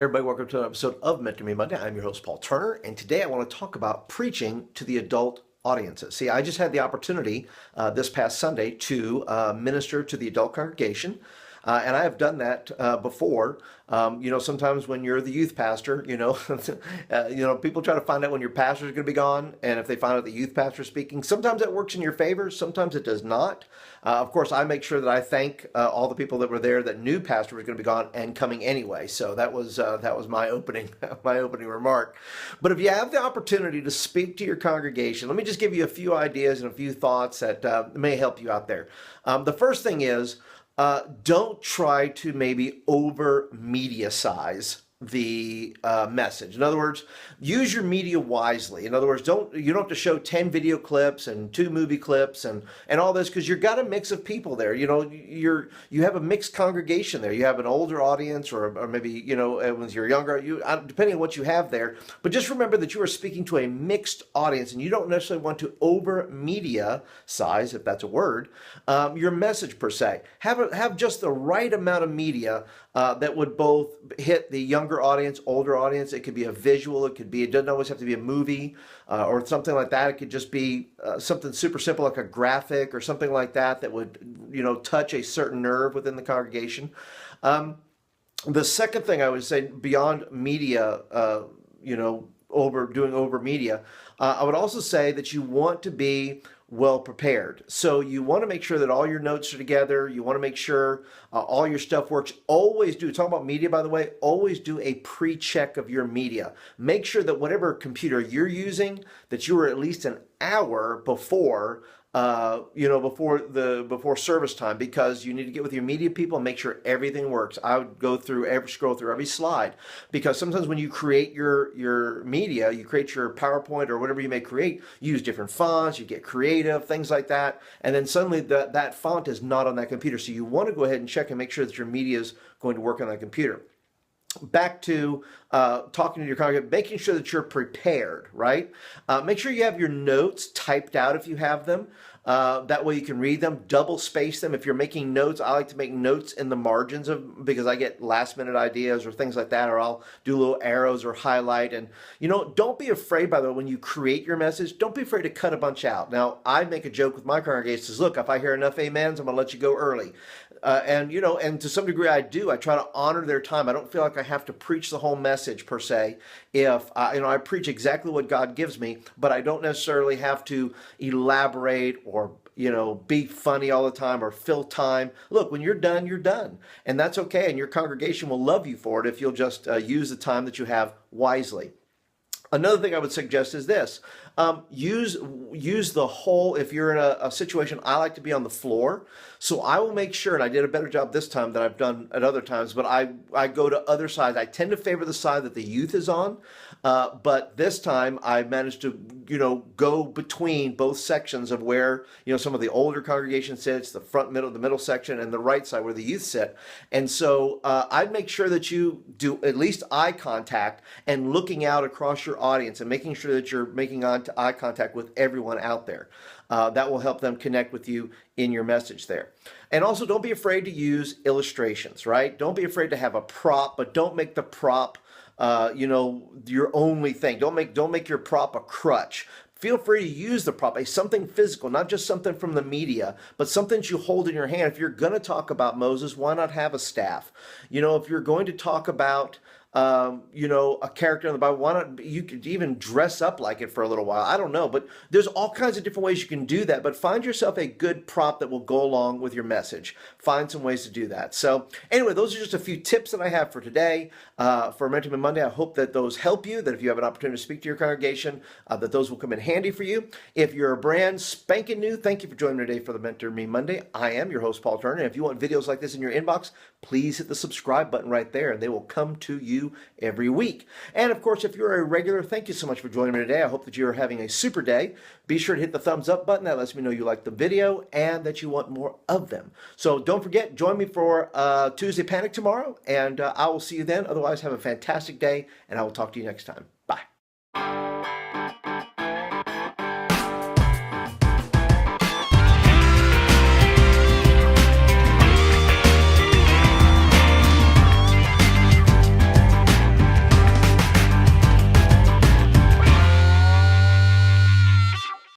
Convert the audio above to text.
Everybody, welcome to an episode of Mentor Me Monday. I'm your host, Paul Turner, and today I want to talk about preaching to the adult audiences. See, I just had the opportunity this past Sunday to minister to the adult congregation. And I have done that before. Sometimes when you're the youth pastor, people try to find out when your pastor is going to be gone, and if they find out the youth pastor is speaking, sometimes that works in your favor, sometimes it does not. Of course, I make sure that I thank all the people that were there that knew pastor was going to be gone and coming anyway. So that was my opening remark. But if you have the opportunity to speak to your congregation, let me just give you a few ideas and a few thoughts that may help you out there. The first thing is, don't try to maybe over media size the message. In other words, use your media wisely. In other words, you don't have to show 10 video clips and 2 movie clips and all this, because you've got a mix of people there. You have a mixed congregation there. You have an older audience, or maybe when you're younger, depending on what you have there. But just remember that you are speaking to a mixed audience, and you don't necessarily want to over media size, if that's a word, your message per se. Have just the right amount of media that would both hit the younger audience, older audience. It could be a visual. It doesn't always have to be a movie or something like that. It could just be something super simple like a graphic or something like that that would, touch a certain nerve within the congregation. The second thing I would say beyond media, over media, I would also say that you want to be well prepared. So you want to make sure that all your notes are together. You want to make sure all your stuff works. Always do, talk about media, by the way, always do a pre-check of your media. Make sure that whatever computer you're using, that you were at least an hour before before service time, because you need to get with your media people and make sure everything works. I would scroll through every slide, because sometimes when you create your media, you create your PowerPoint or whatever you may create, you use different fonts, you get creative, things like that, and then suddenly that font is not on that computer. So you want to go ahead and check and make sure that your media is going to work on that computer. Back to talking to your congregation, making sure that you're prepared, right? Make sure you have your notes typed out if you have them. That way you can read them, double space them. If you're making notes, I like to make notes in the margins because I get last minute ideas or things like that, or I'll do little arrows or highlight. And, don't be afraid, by the way, when you create your message, don't be afraid to cut a bunch out. Now, I make a joke with my congregation, says, look, if I hear enough amens, I'm going to let you go early. And to some degree I do. I try to honor their time. I don't feel like I have to preach the whole message per se. If I preach exactly what God gives me, but I don't necessarily have to elaborate or be funny all the time or fill time. Look, when you're done, you're done. And that's okay. And your congregation will love you for it if you'll just use the time that you have wisely. Another thing I would suggest is this. Use the whole, if you're in a situation, I like to be on the floor. So I will make sure, and I did a better job this time than I've done at other times, but I go to other sides. I tend to favor the side that the youth is on. But this time I managed to, go between both sections of where, some of the older congregation sits, the middle section, and the right side where the youth sit. And so I'd make sure that you do at least eye contact and looking out across your audience and making sure that you're making eye contact with everyone out there. That will help them connect with you in your message there. And also, don't be afraid to use illustrations, right? Don't be afraid to have a prop, but don't make the prop your only thing. Don't make your prop a crutch. Feel free to use the prop, something physical, not just something from the media, but something that you hold in your hand. If you're going to talk about Moses, why not have a staff? If you're going to talk about a character in the Bible, why not? You could even dress up like it for a little while. I don't know, but there's all kinds of different ways you can do that. But find yourself a good prop that will go along with your message. Find some ways to do that. So anyway, those are just a few tips that I have for today for Mentor Me Monday. I hope that those help you, that if you have an opportunity to speak to your congregation, that those will come in handy for you. If you're a brand spanking new, thank you for joining me today for the Mentor Me Monday. I am your host, Paul Turner. And if you want videos like this in your inbox, please hit the subscribe button right there, and they will come to you every week. And of course, if you're a regular, thank you so much for joining me today. I hope that you're having a super day. Be sure to hit the thumbs up button. That lets me know you like the video and that you want more of them. So don't forget, join me for Tuesday Panic tomorrow, and I will see you then. Otherwise, have a fantastic day, and I will talk to you next time. Bye.